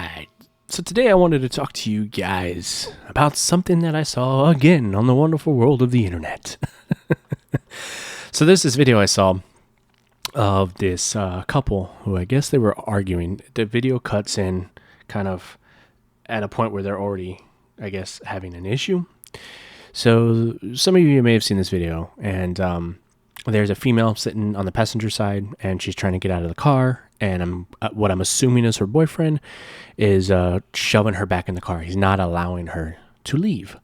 right. So today I wanted to talk to you guys about something that I saw again on the wonderful world of the internet. So there's this video I saw of this couple who I guess they were arguing. The video cuts in kind of at a point where they're already, I guess, having an issue. So some of you may have seen this video, and there's a female sitting on the passenger side, and she's trying to get out of the car. And what I'm assuming is her boyfriend is shoving her back in the car. He's not allowing her to leave.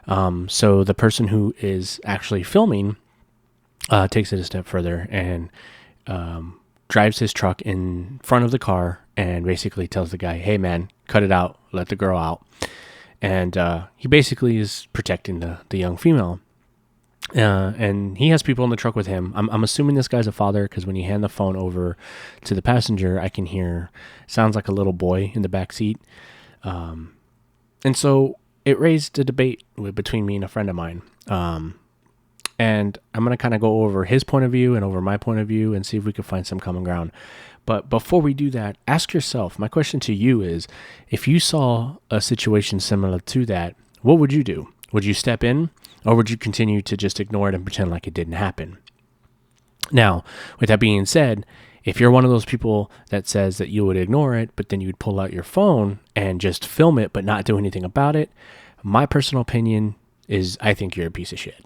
So the person who is actually filming takes it a step further and drives his truck in front of the car and basically tells the guy, "Hey man, cut it out. Let the girl out." And he basically is protecting the young female. And he has people in the truck with him. I'm assuming this guy's a father because when you hand the phone over to the passenger, I can hear sounds like a little boy in the back seat. And so it raised a debate between me and a friend of mine. And I'm going to kind of go over his point of view and over my point of view and see if we can find some common ground. But before we do that, ask yourself, my question to you is, if you saw a situation similar to that, what would you do? Would you step in, or would you continue to just ignore it and pretend like it didn't happen? Now, with that being said, if you're one of those people that says that you would ignore it, but then you'd pull out your phone and just film it but not do anything about it, my personal opinion is I think you're a piece of shit.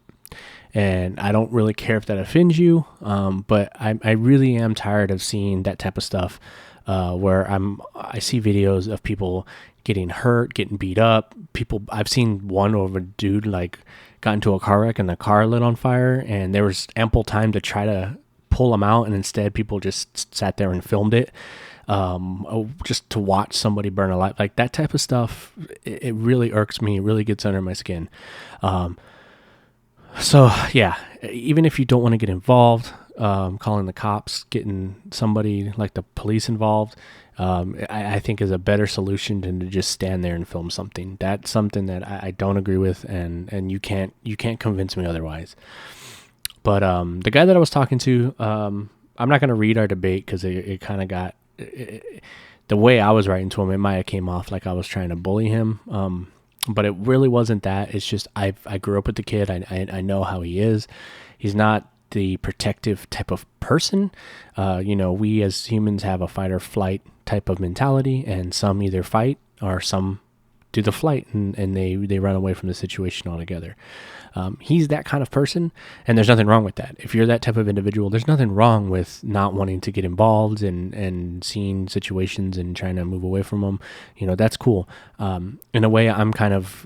And I don't really care if that offends you, but I really am tired of seeing that type of stuff where I see videos of people getting hurt, getting beat up. I've seen one of a dude like got into a car wreck and the car lit on fire, and there was ample time to try to pull him out, and instead people just sat there and filmed it just to watch somebody burn alive. Like that type of stuff, it really irks me. It really gets under my skin. So yeah, even if you don't want to get involved, calling the cops, getting somebody like the police involved, I think is a better solution than to just stand there and film something. That's something that I don't agree with, and you can't convince me otherwise. But the guy that I was talking to, I'm not going to read our debate because it kind of got the way I was writing to him. It might have came off like I was trying to bully him. But it really wasn't that. It's just I grew up with the kid. I know how he is. He's not the protective type of person. We as humans have a fight or flight type of mentality, and some either fight or some do the flight and they run away from the situation altogether. He's that kind of person, and there's nothing wrong with that. If you're that type of individual, there's nothing wrong with not wanting to get involved and seeing situations and trying to move away from them. That's cool. In a way, I'm kind of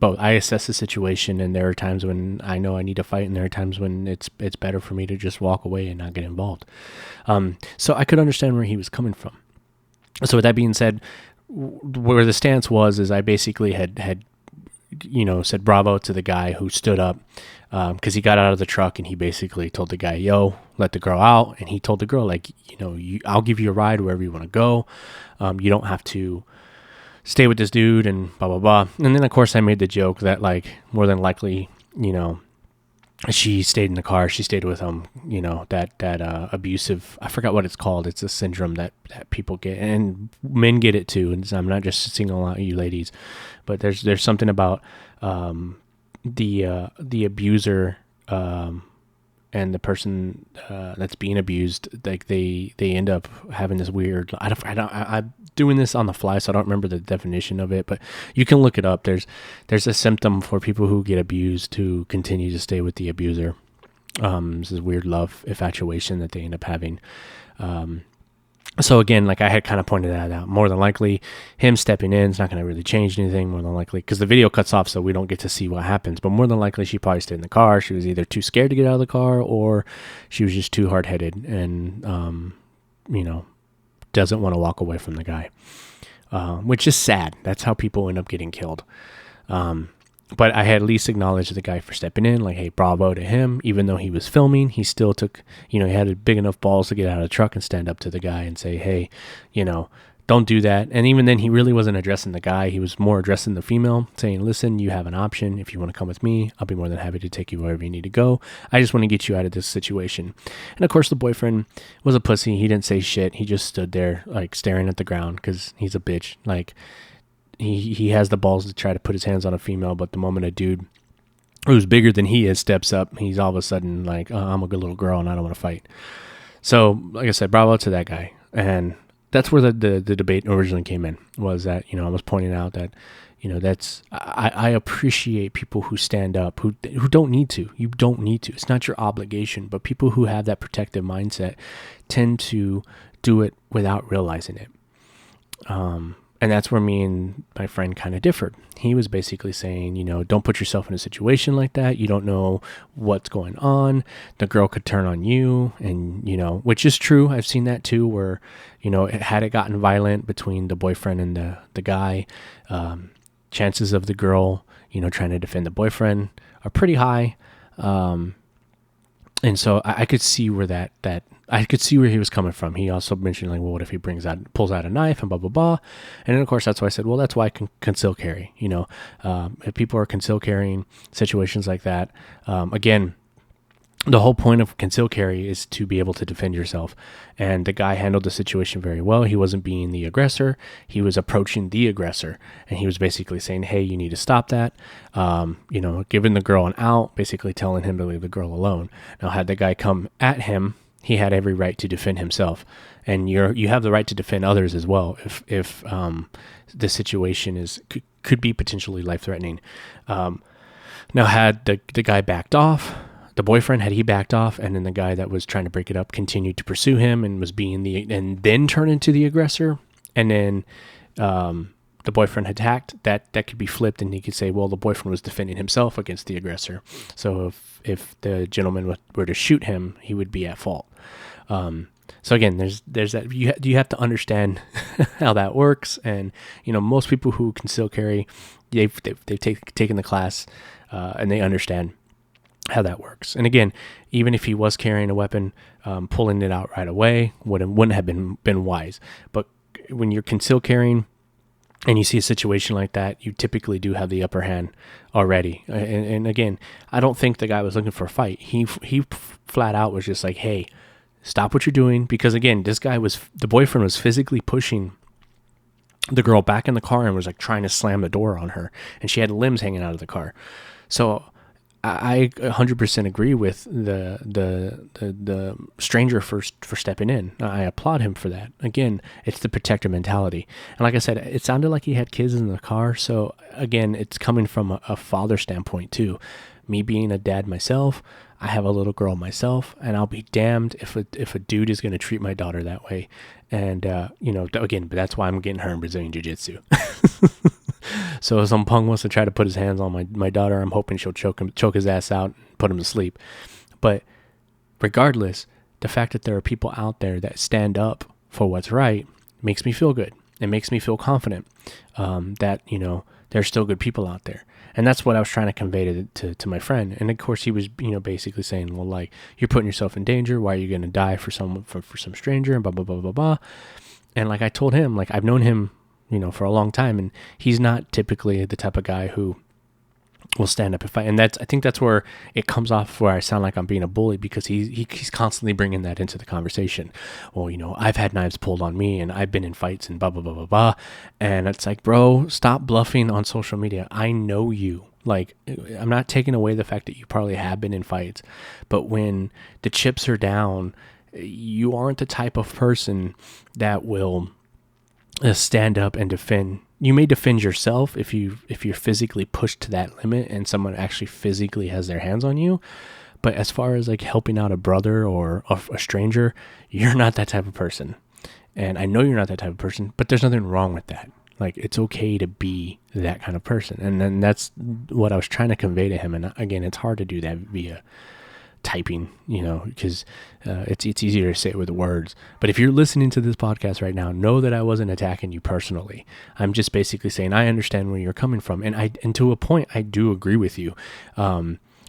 both. I assess the situation, and there are times when I know I need to fight, and there are times when it's better for me to just walk away and not get involved. So I could understand where he was coming from. So with that being said, where the stance was is I basically had said bravo to the guy who stood up because he got out of the truck, and he basically told the guy, "Yo, let the girl out." And he told the girl, like, I'll give you a ride wherever you want to go. You don't have to stay with this dude and blah, blah, blah. And then, of course, I made the joke that, like, more than likely, she stayed in the car. She stayed with him, that abusive, I forgot what it's called. It's a syndrome that people get, and men get it too. And I'm not just singling out you ladies, but there's something about the abuser and the person that's being abused. Like they end up having this weird. I'm doing this on the fly, so I don't remember the definition of it, but you can look it up. There's a symptom for people who get abused to continue to stay with the abuser. This is weird love infatuation that they end up having. So again, like I had kind of pointed that out, more than likely him stepping in is not going to really change anything, more than likely, because the video cuts off so we don't get to see what happens. But more than likely she probably stayed in the car. She was either too scared to get out of the car, or she was just too hard-headed and, doesn't want to walk away from the guy, which is sad. That's how people end up getting killed. But I had at least acknowledged the guy for stepping in, like, hey, bravo to him. Even though he was filming, he still took, he had big enough balls to get out of the truck and stand up to the guy and say, hey, don't do that. And even then, he really wasn't addressing the guy. He was more addressing the female, saying, listen, you have an option. If you want to come with me, I'll be more than happy to take you wherever you need to go. I just want to get you out of this situation. And of course, the boyfriend was a pussy. He didn't say shit. He just stood there like staring at the ground because he's a bitch. Like he has the balls to try to put his hands on a female, but the moment a dude who's bigger than he is steps up, he's all of a sudden like, I'm a good little girl and I don't want to fight. So like I said, bravo to that guy. And that's where the debate originally came in, was that, I was pointing out that, I appreciate people who stand up, who don't need to. You don't need to. It's not your obligation. But people who have that protective mindset tend to do it without realizing it. And that's where me and my friend kind of differed. He was basically saying, don't put yourself in a situation like that. You don't know what's going on. The girl could turn on you, and, which is true. I've seen that too, where, had it gotten violent between the boyfriend and the guy, chances of the girl, trying to defend the boyfriend are pretty high. And so I could see where I could see where he was coming from. He also mentioned like, well, what if he pulls out a knife and blah, blah, blah. And then of course, that's why I said, well, that's why I can conceal carry, if people are conceal carrying situations like that, again, the whole point of conceal carry is to be able to defend yourself. And the guy handled the situation very well. He wasn't being the aggressor. He was approaching the aggressor. And he was basically saying, hey, you need to stop that. Giving the girl an out, basically telling him to leave the girl alone. Now, had the guy come at him, he had every right to defend himself. And you have the right to defend others as well if the situation could be potentially life-threatening. Now, had the guy backed off, the boyfriend, had he backed off, and then the guy that was trying to break it up continued to pursue him and was and then turn into the aggressor, and then the boyfriend attacked, that could be flipped, and he could say, well, the boyfriend was defending himself against the aggressor. So if the gentleman were to shoot him, he would be at fault. So again, there's that. You have to understand how that works, and most people who conceal carry, they've taken the class, and they understand how that works. And again, even if he was carrying a weapon, pulling it out right away wouldn't have been wise. But when you're conceal carrying and you see a situation like that, you typically do have the upper hand already. And again, I don't think the guy was looking for a fight. He flat out was just like, hey, stop what you're doing. Because again, the boyfriend was physically pushing the girl back in the car and was like trying to slam the door on her, and she had limbs hanging out of the car. So I 100% agree with the stranger for stepping in. I applaud him for that. Again, it's the protector mentality. And like I said, it sounded like he had kids in the car. So again, it's coming from a father standpoint too. Me being a dad myself, I have a little girl myself, and I'll be damned if a dude is going to treat my daughter that way. And again, but that's why I'm getting her in Brazilian Jiu-Jitsu. So if some punk wants to try to put his hands on my daughter, I'm hoping she'll choke his ass out, and put him to sleep. But regardless, the fact that there are people out there that stand up for what's right makes me feel good. It makes me feel confident that there's still good people out there. And that's what I was trying to convey to my friend. And of course, he was basically saying, well, like, you're putting yourself in danger. Why are you going to die for some stranger, and blah blah blah blah blah. And like I told him, like, I've known him for a long time, and he's not typically the type of guy who will stand up and fight. And I think that's where it comes off where I sound like I'm being a bully, because he's constantly bringing that into the conversation. Well, I've had knives pulled on me, and I've been in fights, and blah blah blah blah blah. And it's like, bro, stop bluffing on social media. I know you. Like, I'm not taking away the fact that you probably have been in fights, but when the chips are down, you aren't the type of person that will stand up and defend. You may defend yourself if you're physically pushed to that limit and someone actually physically has their hands on you. But as far as like helping out a brother or a stranger, you're not that type of person. And I know you're not that type of person, but there's nothing wrong with that. Like, it's okay to be that kind of person. And then that's what I was trying to convey to him. And again, it's hard to do that via typing, because it's easier to say it with words. But if you're listening to this podcast right now, know that I wasn't attacking you personally. I'm just basically saying I understand where you're coming from, and to a point, I do agree with you.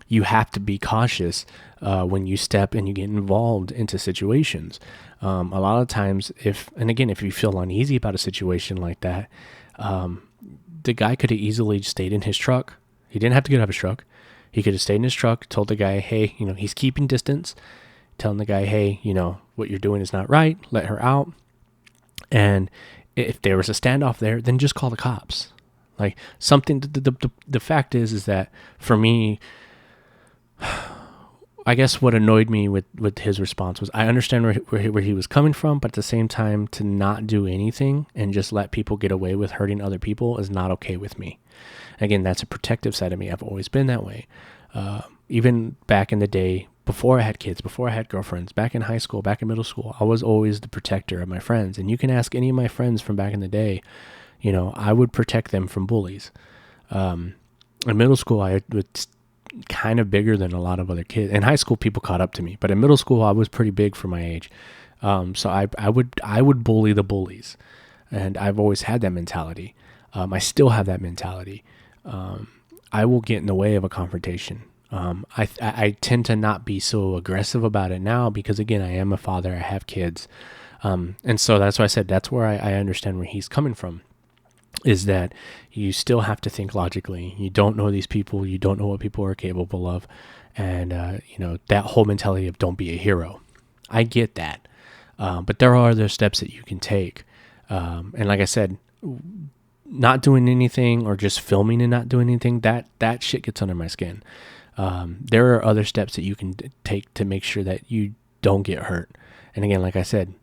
you have to be cautious when you step and you get involved into situations. A lot of times, if you feel uneasy about a situation like that, the guy could have easily stayed in his truck. He didn't have to get out of his truck. He could have stayed in his truck, told the guy, hey, he's keeping distance, telling the guy, hey, what you're doing is not right, let her out. And if there was a standoff there, then just call the cops. Like something, the fact is that for me, I guess what annoyed me with his response was I understand where he was coming from, but at the same time, to not do anything and just let people get away with hurting other people is not okay with me. Again, that's a protective side of me. I've always been that way. Even back in the day, before I had kids, before I had girlfriends, back in high school, back in middle school, I was always the protector of my friends. And you can ask any of my friends from back in the day, I would protect them from bullies. In middle school, I was kind of bigger than a lot of other kids. In high school, people caught up to me, but in middle school, I was pretty big for my age. So I would bully the bullies, and I've always had that mentality. I still have that mentality. I will get in the way of a confrontation. I tend to not be so aggressive about it now because, again, I am a father. I have kids. And so that's why I said that's where I understand where he's coming from, is that you still have to think logically. You don't know these people. You don't know what people are capable of. And, that whole mentality of don't be a hero. I get that. But there are other steps that you can take. And like I said, not doing anything or just filming and not doing anything, that shit gets under my skin. There are other steps that you can take to make sure that you don't get hurt. And again, like I said,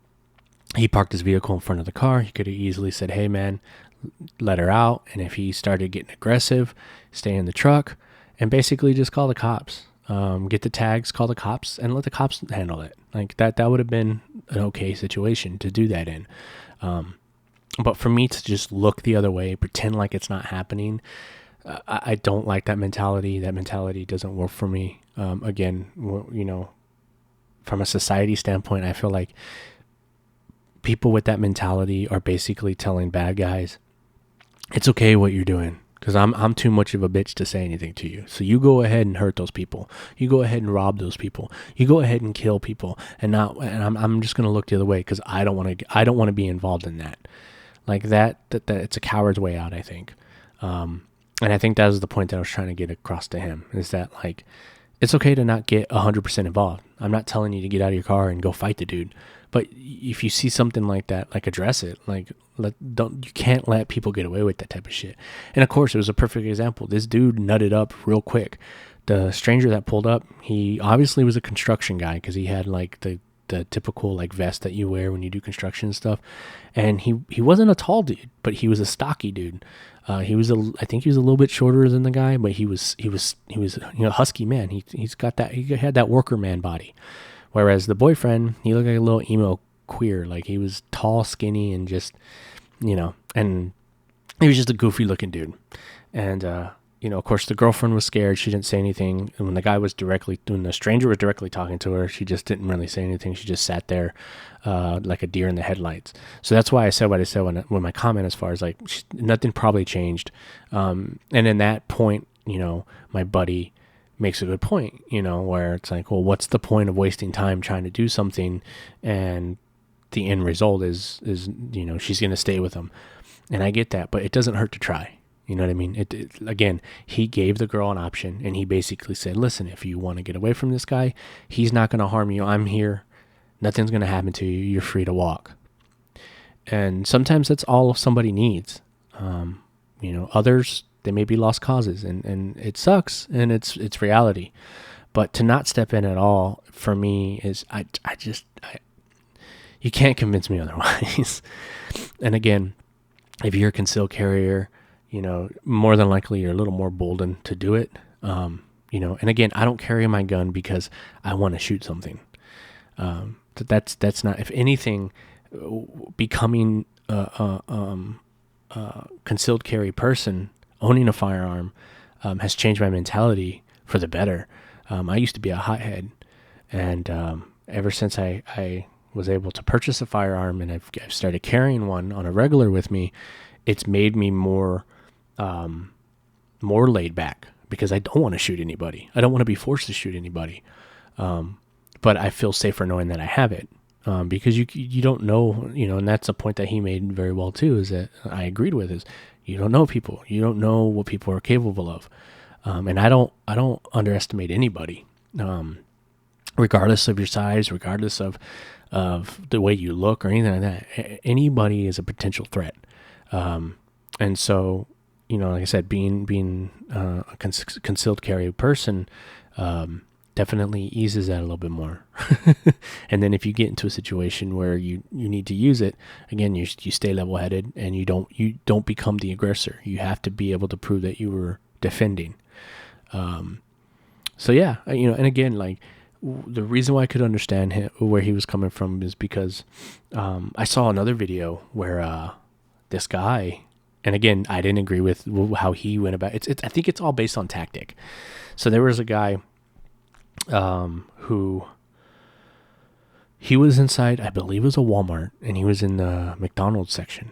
he parked his vehicle in front of the car. He could have easily said, hey man, let her out. And if he started getting aggressive, stay in the truck and basically just call the cops. Get the tags, call the cops, and let the cops handle it. Like that would have been an okay situation to do that in. But for me to just look the other way, pretend like it's not happening, I don't like that mentality. That mentality doesn't work for me. Again, from a society standpoint, I feel like people with that mentality are basically telling bad guys, it's okay what you're doing, because I'm too much of a bitch to say anything to you. So you go ahead and hurt those people. You go ahead and rob those people. You go ahead and kill people, and I'm just gonna look the other way because I don't want to be involved in that. Like that it's a coward's way out, I think. And I think that was the point that I was trying to get across to him, is that like, it's okay to not get 100% involved. I'm not telling you to get out of your car and go fight the dude, but if you see something like that, like address it. Like you can't let people get away with that type of shit. And of course, it was a perfect example. This dude nutted up real quick. The stranger that pulled up, he obviously was a construction guy because he had like the typical like vest that you wear when you do construction stuff. And he wasn't a tall dude, but he was a stocky dude. I think he was a little bit shorter than the guy, but he was husky man. He had that worker man body. Whereas the boyfriend, he looked like a little emo queer. Like he was tall, skinny, and just, and he was just a goofy looking dude. And, of course the girlfriend was scared. She didn't say anything. And when the stranger was directly talking to her, she just didn't really say anything. She just sat there, like a deer in the headlights. So that's why I said what I said when my comment, as far as like, nothing probably changed. And in that point, my buddy makes a good point, where it's like, well, what's the point of wasting time trying to do something? And the end result is, she's going to stay with him. And I get that, but it doesn't hurt to try. You know what I mean? Again, he gave the girl an option, and he basically said, listen, if you want to get away from this guy, he's not going to harm you. I'm here. Nothing's going to happen to you. You're free to walk. And sometimes that's all somebody needs. Others, they may be lost causes, and it sucks, and it's reality. But to not step in at all, for me, is you can't convince me otherwise. And again, if you're a concealed carrier, more than likely you're a little more boldened to do it. And again, I don't carry my gun because I want to shoot something. That's not, if anything, becoming a concealed carry person, owning a firearm, has changed my mentality for the better. I used to be a hothead, and ever since I was able to purchase a firearm and I've started carrying one on a regular with me, it's made me more laid back, because I don't want to shoot anybody. I don't want to be forced to shoot anybody. But I feel safer knowing that I have it. Because you don't know, and that's a point that he made very well too, is that I agreed with, is you don't know people. You don't know what people are capable of. And I don't underestimate anybody, regardless of your size, regardless of the way you look or anything like that. Anybody is a potential threat. And so, like I said, being a concealed carry person, definitely eases that a little bit more. And then if you get into a situation where you need to use it, again, you stay level-headed and you don't become the aggressor. You have to be able to prove that you were defending. So yeah, and again, like the reason why I could understand where he was coming from is because I saw another video where this guy, and again, I didn't agree with how he went about it. I think it's all based on tactic. So there was a guy who he was inside, I believe it was a Walmart, and he was in the McDonald's section,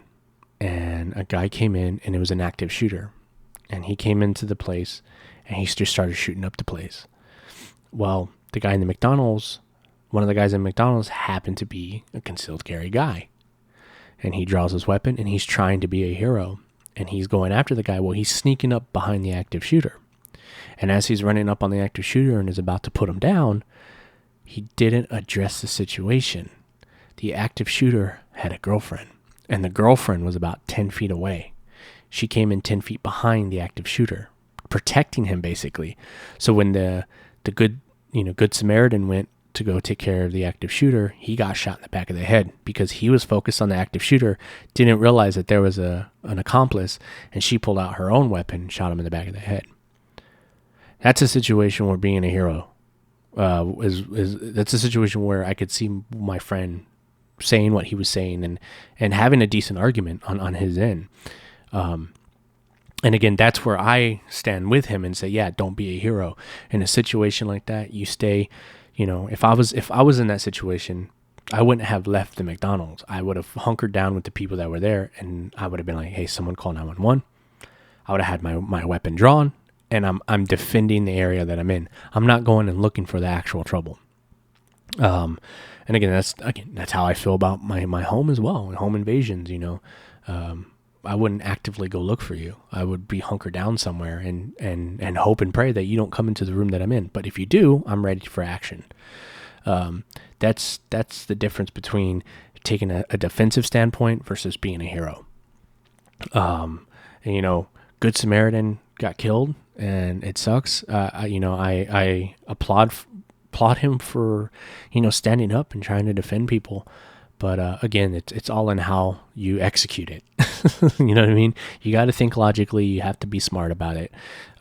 and a guy came in, and it was an active shooter, and he came into the place and he just started shooting up the place. Well, the guy in the McDonald's, one of the guys in McDonald's happened to be a concealed carry guy, and he draws his weapon and he's trying to be a hero, and he's going after the guy. Well, he's sneaking up behind the active shooter. And as he's running up on the active shooter and is about to put him down, he didn't address the situation. The active shooter had a girlfriend, and the girlfriend was about 10 feet away. She came in 10 feet behind the active shooter, protecting him basically. So when the good Samaritan went to go take care of the active shooter, he got shot in the back of the head because he was focused on the active shooter, didn't realize that there was an accomplice, and she pulled out her own weapon and shot him in the back of the head. That's a situation where being a hero that's a situation where I could see my friend saying what he was saying and having a decent argument on his end. And again, that's where I stand with him and say, yeah, don't be a hero. In a situation like that, you stay, if I was in that situation, I wouldn't have left the McDonald's. I would have hunkered down with the people that were there, and I would have been like, hey, someone call 911. I would have had my weapon drawn, and I'm defending the area that I'm in. I'm not going and looking for the actual trouble. And again, that's how I feel about my home as well. Home invasions, I wouldn't actively go look for you. I would be hunkered down somewhere and hope and pray that you don't come into the room that I'm in. But if you do, I'm ready for action. That's the difference between taking a defensive standpoint versus being a hero. Good Samaritan got killed, and it sucks. I applaud him for, standing up and trying to defend people. But again, it's all in how you execute it. You know what I mean? You got to think logically. You have to be smart about it.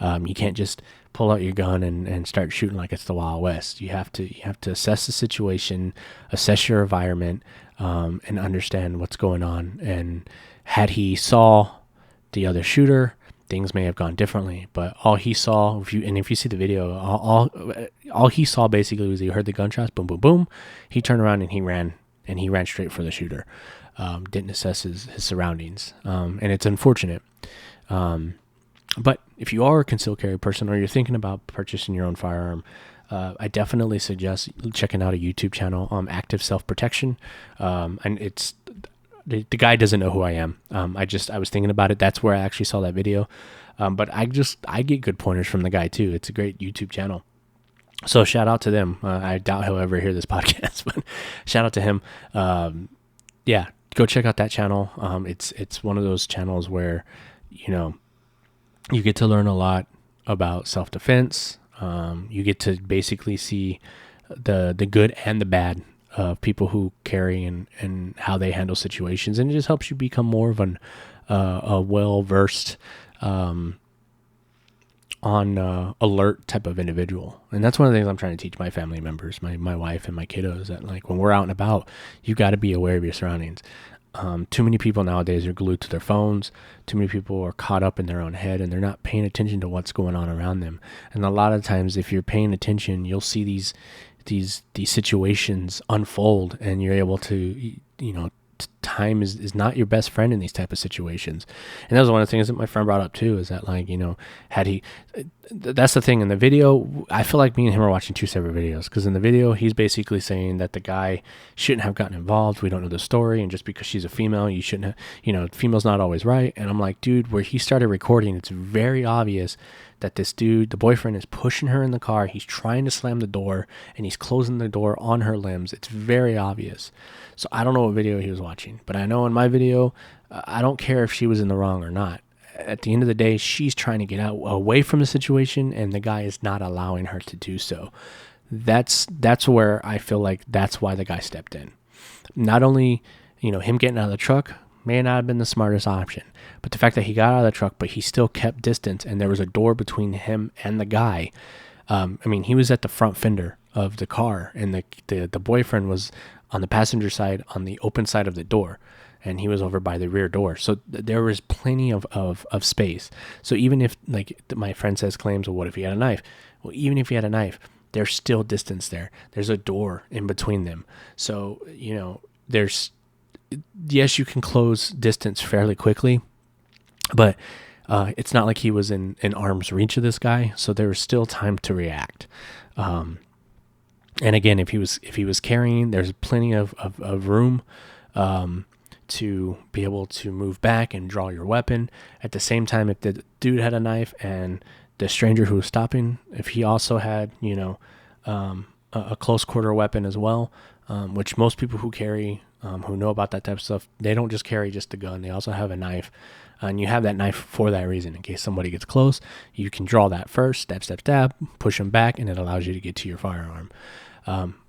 You can't just pull out your gun and start shooting like it's the Wild West. You have to assess the situation, assess your environment, and understand what's going on. And had he saw the other shooter, things may have gone differently. But all he saw, if you see the video, all he saw basically was he heard the gunshots, boom, boom, boom. He turned around and he ran. And he ran straight for the shooter. Didn't assess his surroundings. And it's unfortunate. But if you are a concealed carry person, or you're thinking about purchasing your own firearm, I definitely suggest checking out a YouTube channel, Active Self-Protection. And it's the guy doesn't know who I am. I was thinking about it. That's where I actually saw that video. But I get good pointers from the guy too. It's a great YouTube channel. So shout out to them. I doubt he'll ever hear this podcast, but shout out to him. Yeah, go check out that channel. It's one of those channels where, you get to learn a lot about self-defense. You get to basically see the good and the bad of people who carry and how they handle situations. And it just helps you become more of a well-versed, on alert type of individual. And that's one of the things I'm trying to teach my family members, my wife and my kiddos, that like when we're out and about, you got to be aware of your surroundings. Too many people nowadays are glued to their phones. Too many people are caught up in their own head, and they're not paying attention to what's going on around them. And a lot of times, if you're paying attention, you'll see these situations unfold, and you're able to time is not your best friend in these type of situations. And that was one of the things that my friend brought up too, is that, like, had he, that's the thing in the video. I feel like me and him are watching two separate videos, because in the video he's basically saying that the guy shouldn't have gotten involved. We don't know the story, and just because she's a female, you shouldn't have, female's not always right. And I'm like, dude, where he started recording, it's very obvious that this dude, the boyfriend, is pushing her in the car. He's trying to slam the door, and he's closing the door on her limbs. It's very obvious. So I don't know what video he was watching, but I know in my video, I don't care if she was in the wrong or not. At the end of the day, she's trying to get out away from the situation, and the guy is not allowing her to do so. That's where I feel like that's why the guy stepped in. Not only, him getting out of the truck may not have been the smartest option, but the fact that he got out of the truck, but he still kept distance, and there was a door between him and the guy. He was at the front fender of the car, and the boyfriend was on the passenger side, on the open side of the door, and he was over by the rear door. So there was plenty of space. So even if, like my friend says, claims, well, what if he had a knife? Well, even if he had a knife, there's still distance there. There's a door in between them. So, yes, you can close distance fairly quickly, but it's not like he was in arm's reach of this guy. So there was still time to react. And again, if he was carrying, there's plenty of room to be able to move back and draw your weapon. At the same time, if the dude had a knife and the stranger who was stopping, if he also had, a close quarter weapon as well, which most people who carry, who know about that type of stuff, they don't just carry just a gun. They also have a knife, and you have that knife for that reason. In case somebody gets close, you can draw that first, stab, push them back, and it allows you to get to your firearm.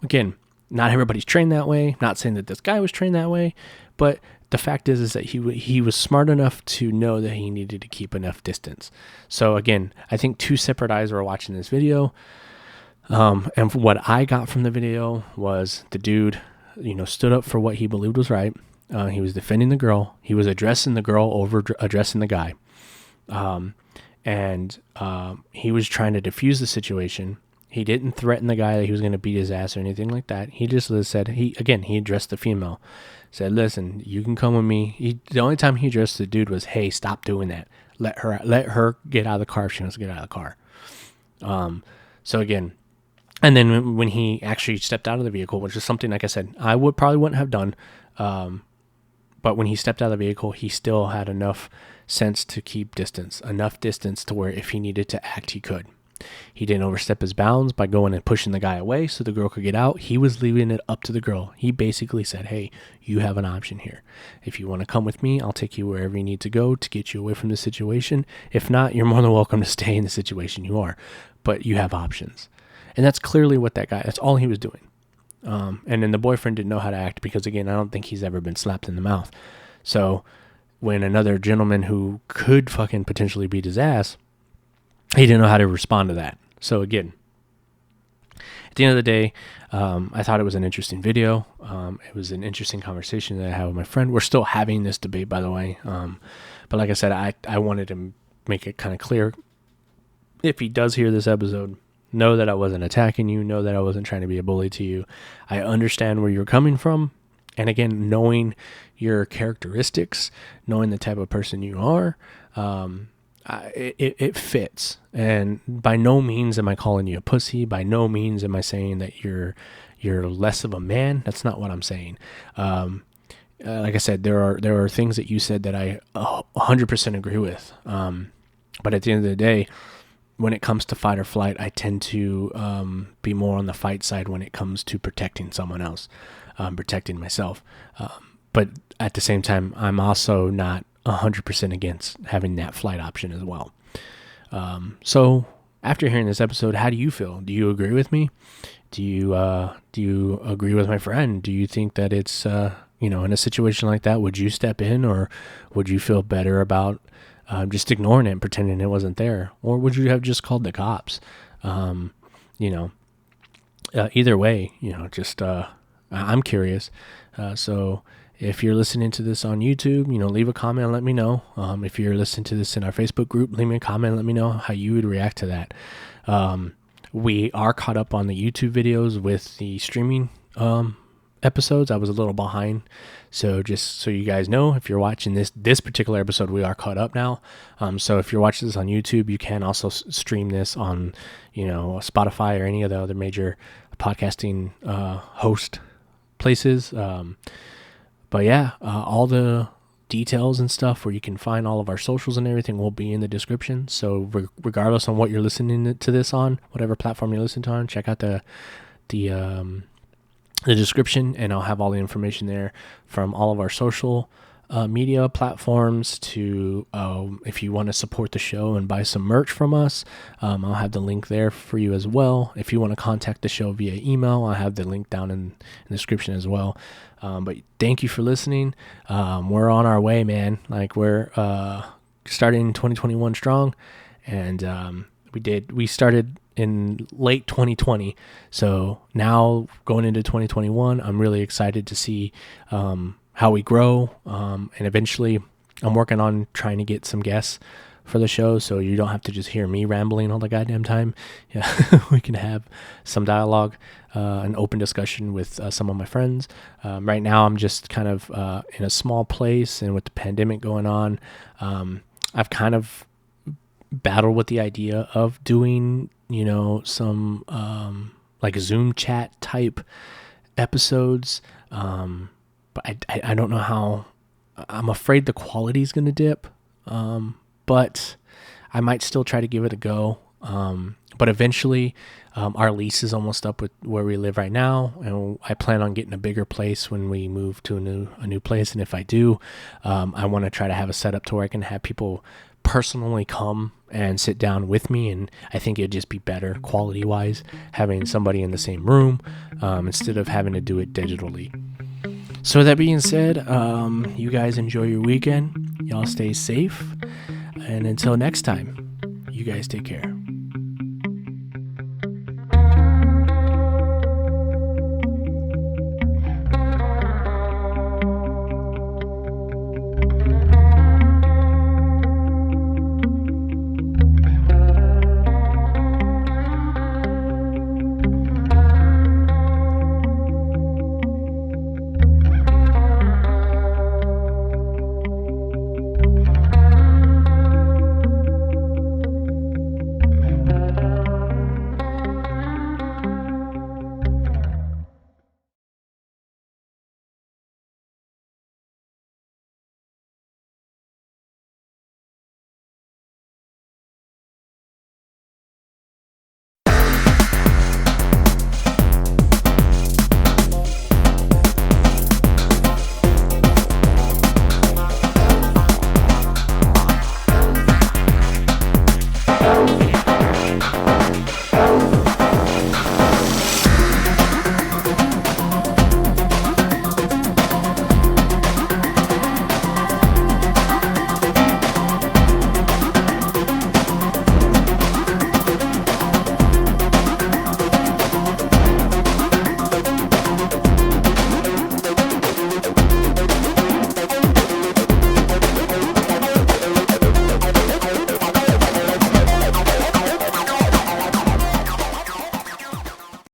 Again, not everybody's trained that way. Not saying that this guy was trained that way, but the fact is that he was smart enough to know that he needed to keep enough distance. So again, I think two separate eyes were watching this video. And what I got from the video was the dude, stood up for what he believed was right. He was defending the girl. He was addressing the girl over addressing the guy. And he was trying to defuse the situation. He didn't threaten the guy that he was going to beat his ass or anything like that. He just said, he addressed the female. Said, listen, you can come with me. The only time he addressed the dude was, hey, stop doing that. Let her get out of the car if she wants to get out of the car. So again, and then when he actually stepped out of the vehicle, which is something, like I said, I probably wouldn't have done. But when he stepped out of the vehicle, he still had enough sense to keep distance, enough distance to where if he needed to act, he could. He didn't overstep his bounds by going and pushing the guy away so the girl could get out. He was leaving it up to the girl. He basically said, hey, you have an option here. If you want to come with me, I'll take you wherever you need to go to get you away from the situation. If not, you're more than welcome to stay in the situation you are, but you have options. And that's clearly what that's all he was doing. And then the boyfriend didn't know how to act because, again, I don't think he's ever been slapped in the mouth. So when another gentleman who could fucking potentially beat his ass, he didn't know how to respond to that. So again, at the end of the day, I thought it was an interesting video. It was an interesting conversation that I had with my friend. We're still having this debate, by the way. But like I said, I wanted to make it kind of clear. If he does hear this episode, know that I wasn't attacking you. Know that I wasn't trying to be a bully to you. I understand where you're coming from. And again, knowing your characteristics, knowing the type of person you are, it fits. And by no means am I calling you a pussy. By no means am I saying that you're less of a man. That's not what I'm saying. Like I said, there are things that you said that I 100% agree with. But at the end of the day, when it comes to fight or flight, I tend to be more on the fight side when it comes to protecting someone else, protecting myself. But at the same time, I'm also not 100% against having that flight option as well. So after hearing this episode, how do you feel? Do you agree with me? Do you agree with my friend? Do you think that it's, in a situation like that, would you step in, or would you feel better about just ignoring it and pretending it wasn't there? Or would you have just called the cops? Either way, I'm curious. So if you're listening to this on YouTube, leave a comment and let me know. If you're listening to this in our Facebook group, leave me a comment and let me know how you would react to that. We are caught up on the YouTube videos with the streaming episodes. I was a little behind. So just so you guys know, if you're watching this particular episode, we are caught up now. So if you're watching this on YouTube, you can also stream this on, Spotify or any of the other major podcasting host places. But yeah, all the details and stuff where you can find all of our socials and everything will be in the description. So regardless on what you're listening to this on, whatever platform you're listening to on, check out the description, and I'll have all the information there from all of our social media platforms to if you want to support the show and buy some merch from us, I'll have the link there for you as well. If you want to contact the show via email, I'll have the link down in the description as well. But thank you for listening. We're on our way, man. Like, we're starting 2021 strong, and we started in late 2020. So now going into 2021, I'm really excited to see how we grow. And eventually I'm working on trying to get some guests for the show, so you don't have to just hear me rambling all the goddamn time. Yeah, we can have some dialogue, an open discussion with some of my friends. Right now I'm just kind of in a small place, and with the pandemic going on, I've kind of battled with the idea of doing, some like Zoom chat type episodes. But I don't know how. I'm afraid the quality is going to dip. But I might still try to give it a go. But eventually, our lease is almost up with where we live right now, and I plan on getting a bigger place when we move to a new place. And if I do, I want to try to have a setup to where I can have people personally come and sit down with me, and I think it'd just be better quality wise having somebody in the same room instead of having to do it digitally. So with that being said, you guys enjoy your weekend. Y'all stay safe. And until next time, you guys take care.